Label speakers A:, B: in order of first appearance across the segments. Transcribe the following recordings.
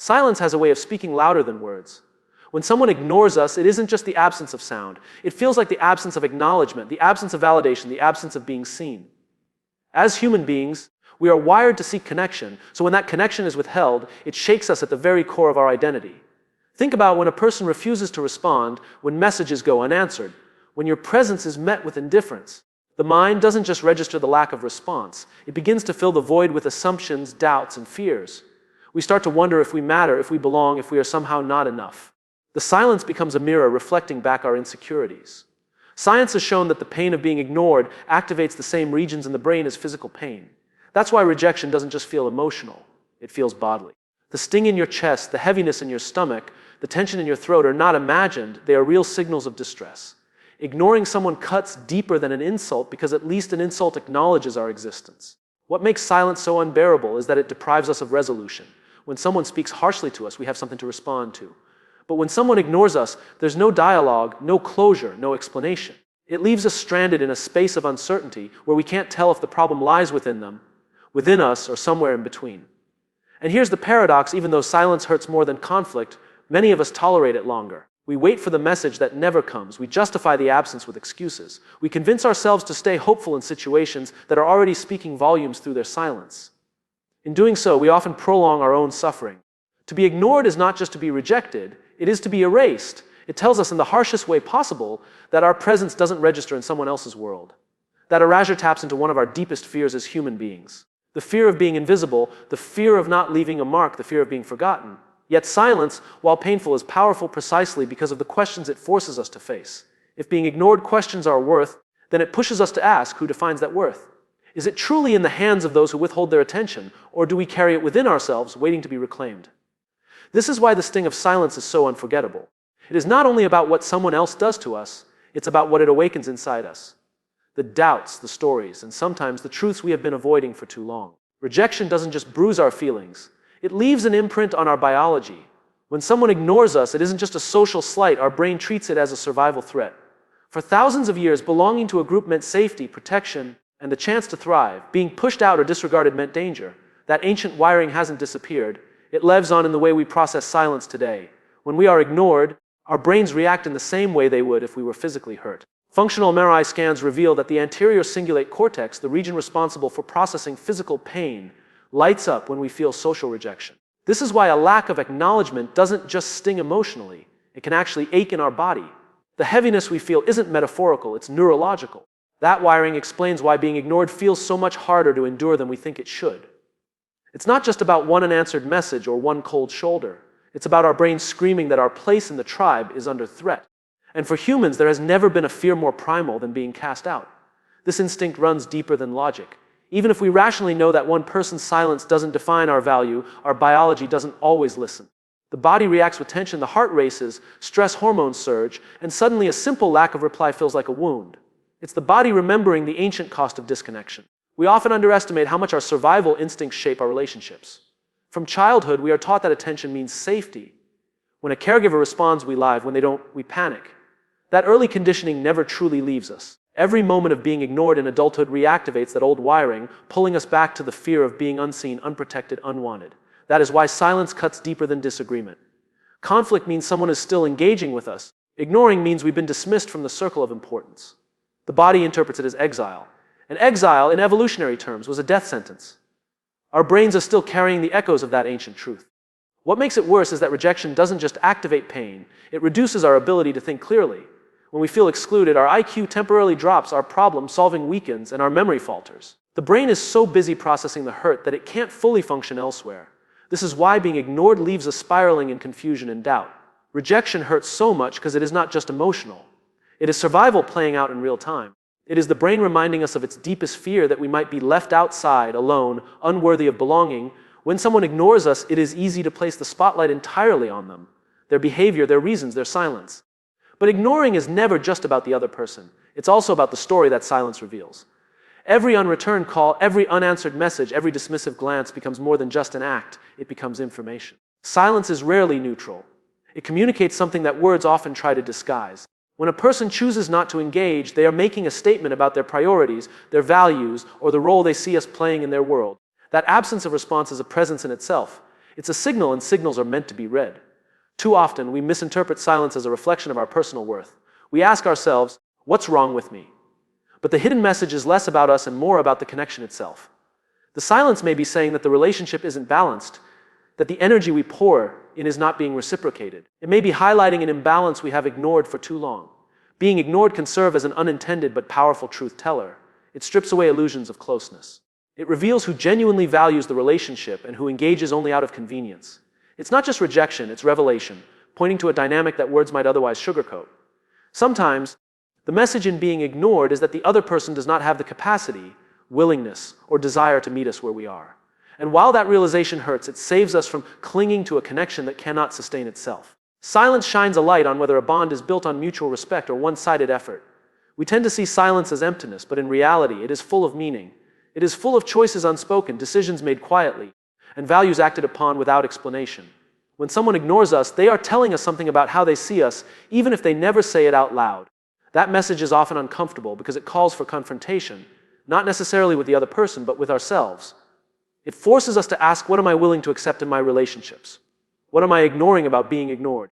A: Silence has a way of speaking louder than words. When someone ignores us, it isn't just the absence of sound. It feels like the absence of acknowledgement, the absence of validation, the absence of being seen. As human beings, we are wired to seek connection, so when that connection is withheld, it shakes us at the very core of our identity. Think about when a person refuses to respond, when messages go unanswered, when your presence is met with indifference. The mind doesn't just register the lack of response. It begins to fill the void with assumptions, doubts, and fears. We start to wonder if we matter, if we belong, if we are somehow not enough. The silence becomes a mirror reflecting back our insecurities. Science has shown that the pain of being ignored activates the same regions in the brain as physical pain. That's why rejection doesn't just feel emotional, it feels bodily. The sting in your chest, the heaviness in your stomach, the tension in your throat are not imagined, they are real signals of distress. Ignoring someone cuts deeper than an insult because at least an insult acknowledges our existence. What makes silence so unbearable is that it deprives us of resolution. When someone speaks harshly to us, we have something to respond to. But when someone ignores us, there's no dialogue, no closure, no explanation. It leaves us stranded in a space of uncertainty where we can't tell if the problem lies within them, within us, or somewhere in between. And here's the paradox: even though silence hurts more than conflict, many of us tolerate it longer. We wait for the message that never comes. We justify the absence with excuses. We convince ourselves to stay hopeful in situations that are already speaking volumes through their silence. In doing so, we often prolong our own suffering. To be ignored is not just to be rejected, it is to be erased. It tells us in the harshest way possible that our presence doesn't register in someone else's world. That erasure taps into one of our deepest fears as human beings. The fear of being invisible, the fear of not leaving a mark, the fear of being forgotten. Yet silence, while painful, is powerful precisely because of the questions it forces us to face. If being ignored questions our worth, then it pushes us to ask, who defines that worth? Is it truly in the hands of those who withhold their attention, or do we carry it within ourselves, waiting to be reclaimed? This is why the sting of silence is so unforgettable. It is not only about what someone else does to us, it's about what it awakens inside us. The doubts, the stories, and sometimes the truths we have been avoiding for too long. Rejection doesn't just bruise our feelings. It leaves an imprint on our biology. When someone ignores us, it isn't just a social slight. Our brain treats it as a survival threat. For thousands of years, belonging to a group meant safety, protection, and the chance to thrive. Being pushed out or disregarded meant danger. That ancient wiring hasn't disappeared. It lives on in the way we process silence today. When we are ignored, our brains react in the same way they would if we were physically hurt. Functional MRI scans reveal that the anterior cingulate cortex, the region responsible for processing physical pain, lights up when we feel social rejection. This is why a lack of acknowledgement doesn't just sting emotionally, it can actually ache in our body. The heaviness we feel isn't metaphorical, it's neurological. That wiring explains why being ignored feels so much harder to endure than we think it should. It's not just about one unanswered message or one cold shoulder. It's about our brains screaming that our place in the tribe is under threat. And for humans, there has never been a fear more primal than being cast out. This instinct runs deeper than logic. Even if we rationally know that one person's silence doesn't define our value, our biology doesn't always listen. The body reacts with tension, the heart races, stress hormones surge, and suddenly a simple lack of reply feels like a wound. It's the body remembering the ancient cost of disconnection. We often underestimate how much our survival instincts shape our relationships. From childhood, we are taught that attention means safety. When a caregiver responds, we live. When they don't, we panic. That early conditioning never truly leaves us. Every moment of being ignored in adulthood reactivates that old wiring, pulling us back to the fear of being unseen, unprotected, unwanted. That is why silence cuts deeper than disagreement. Conflict means someone is still engaging with us. Ignoring means we've been dismissed from the circle of importance. The body interprets it as exile. And exile, in evolutionary terms, was a death sentence. Our brains are still carrying the echoes of that ancient truth. What makes it worse is that rejection doesn't just activate pain, it reduces our ability to think clearly. When we feel excluded, our IQ temporarily drops, our problem-solving weakens, and our memory falters. The brain is so busy processing the hurt that it can't fully function elsewhere. This is why being ignored leaves us spiraling in confusion and doubt. Rejection hurts so much because it is not just emotional. It is survival playing out in real time. It is the brain reminding us of its deepest fear that we might be left outside, alone, unworthy of belonging. When someone ignores us, it is easy to place the spotlight entirely on them, their behavior, their reasons, their silence. But ignoring is never just about the other person. It's also about the story that silence reveals. Every unreturned call, every unanswered message, every dismissive glance becomes more than just an act. It becomes information. Silence is rarely neutral. It communicates something that words often try to disguise. When a person chooses not to engage, they are making a statement about their priorities, their values, or the role they see us playing in their world. That absence of response is a presence in itself. It's a signal, and signals are meant to be read. Too often, we misinterpret silence as a reflection of our personal worth. We ask ourselves, what's wrong with me? But the hidden message is less about us and more about the connection itself. The silence may be saying that the relationship isn't balanced, that the energy we pour in is not being reciprocated. It may be highlighting an imbalance we have ignored for too long. Being ignored can serve as an unintended but powerful truth teller. It strips away illusions of closeness. It reveals who genuinely values the relationship and who engages only out of convenience. It's not just rejection, it's revelation, pointing to a dynamic that words might otherwise sugarcoat. Sometimes, the message in being ignored is that the other person does not have the capacity, willingness, or desire to meet us where we are. And while that realization hurts, it saves us from clinging to a connection that cannot sustain itself. Silence shines a light on whether a bond is built on mutual respect or one-sided effort. We tend to see silence as emptiness, but in reality, it is full of meaning. It is full of choices unspoken, decisions made quietly, and values acted upon without explanation. When someone ignores us, they are telling us something about how they see us, even if they never say it out loud. That message is often uncomfortable because it calls for confrontation, not necessarily with the other person, but with ourselves. It forces us to ask, what am I willing to accept in my relationships? What am I ignoring about being ignored?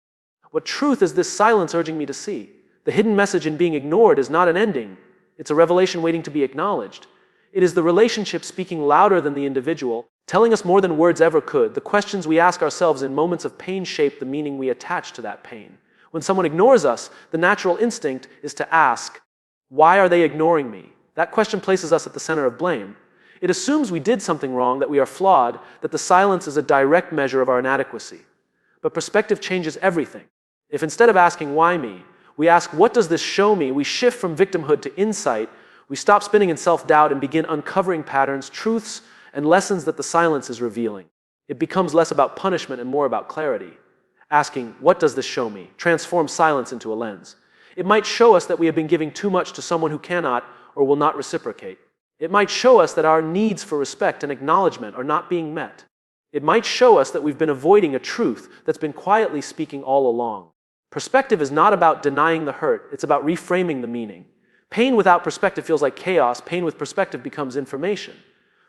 A: What truth is this silence urging me to see? The hidden message in being ignored is not an ending. It's a revelation waiting to be acknowledged. It is the relationship speaking louder than the individual, telling us more than words ever could. The questions we ask ourselves in moments of pain shape the meaning we attach to that pain. When someone ignores us, the natural instinct is to ask, why are they ignoring me? That question places us at the center of blame. It assumes we did something wrong, that we are flawed, that the silence is a direct measure of our inadequacy. But perspective changes everything. If instead of asking, why me, we ask, what does this show me? We shift from victimhood to insight. We stop spinning in self-doubt and begin uncovering patterns, truths, and lessons that the silence is revealing. It becomes less about punishment and more about clarity. Asking, what does this show me? Transforms silence into a lens. It might show us that we have been giving too much to someone who cannot or will not reciprocate. It might show us that our needs for respect and acknowledgement are not being met. It might show us that we've been avoiding a truth that's been quietly speaking all along. Perspective is not about denying the hurt, it's about reframing the meaning. Pain without perspective feels like chaos. Pain with perspective becomes information.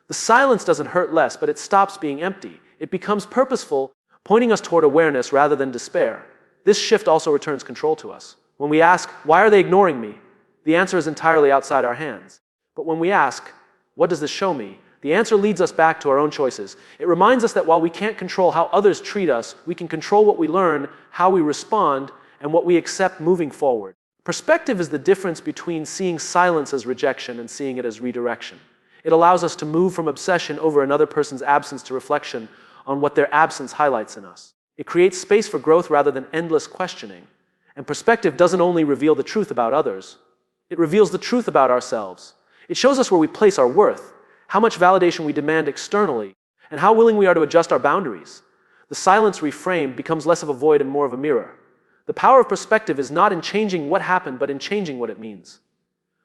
A: The silence doesn't hurt less, but it stops being empty. It becomes purposeful, pointing us toward awareness rather than despair. This shift also returns control to us. When we ask, why are they ignoring me? The answer is entirely outside our hands. But when we ask, what does this show me? The answer leads us back to our own choices. It reminds us that while we can't control how others treat us, we can control what we learn, how we respond, and what we accept moving forward. Perspective is the difference between seeing silence as rejection and seeing it as redirection. It allows us to move from obsession over another person's absence to reflection on what their absence highlights in us. It creates space for growth rather than endless questioning. And perspective doesn't only reveal the truth about others, it reveals the truth about ourselves. It shows us where we place our worth, how much validation we demand externally, and how willing we are to adjust our boundaries. The silence reframed becomes less of a void and more of a mirror. The power of perspective is not in changing what happened, but in changing what it means.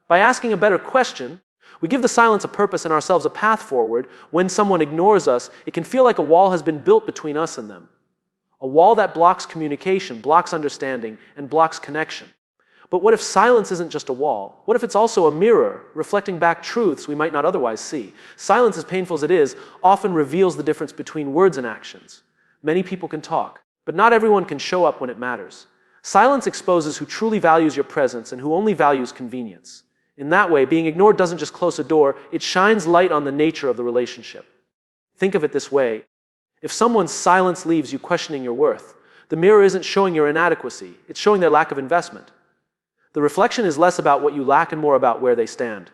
A: By asking a better question, we give the silence a purpose and ourselves a path forward. When someone ignores us, it can feel like a wall has been built between us and them. A wall that blocks communication, blocks understanding, and blocks connection. But what if silence isn't just a wall? What if it's also a mirror, reflecting back truths we might not otherwise see? Silence, as painful as it is, often reveals the difference between words and actions. Many people can talk, but not everyone can show up when it matters. Silence exposes who truly values your presence and who only values convenience. In that way, being ignored doesn't just close a door, it shines light on the nature of the relationship. Think of it this way. If someone's silence leaves you questioning your worth, the mirror isn't showing your inadequacy, it's showing their lack of investment. The reflection is less about what you lack and more about where they stand.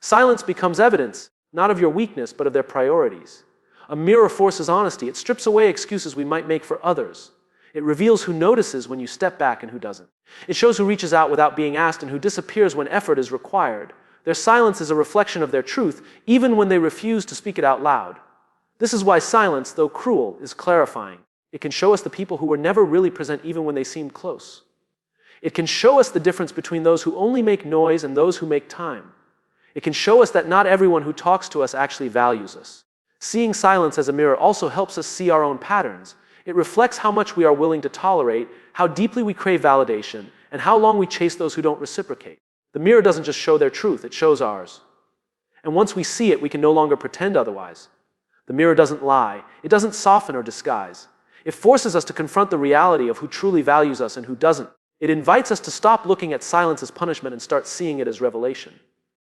A: Silence becomes evidence, not of your weakness, but of their priorities. A mirror forces honesty. It strips away excuses we might make for others. It reveals who notices when you step back and who doesn't. It shows who reaches out without being asked and who disappears when effort is required. Their silence is a reflection of their truth, even when they refuse to speak it out loud. This is why silence, though cruel, is clarifying. It can show us the people who were never really present even when they seemed close. It can show us the difference between those who only make noise and those who make time. It can show us that not everyone who talks to us actually values us. Seeing silence as a mirror also helps us see our own patterns. It reflects how much we are willing to tolerate, how deeply we crave validation, and how long we chase those who don't reciprocate. The mirror doesn't just show their truth, it shows ours. And once we see it, we can no longer pretend otherwise. The mirror doesn't lie. It doesn't soften or disguise. It forces us to confront the reality of who truly values us and who doesn't. It invites us to stop looking at silence as punishment and start seeing it as revelation.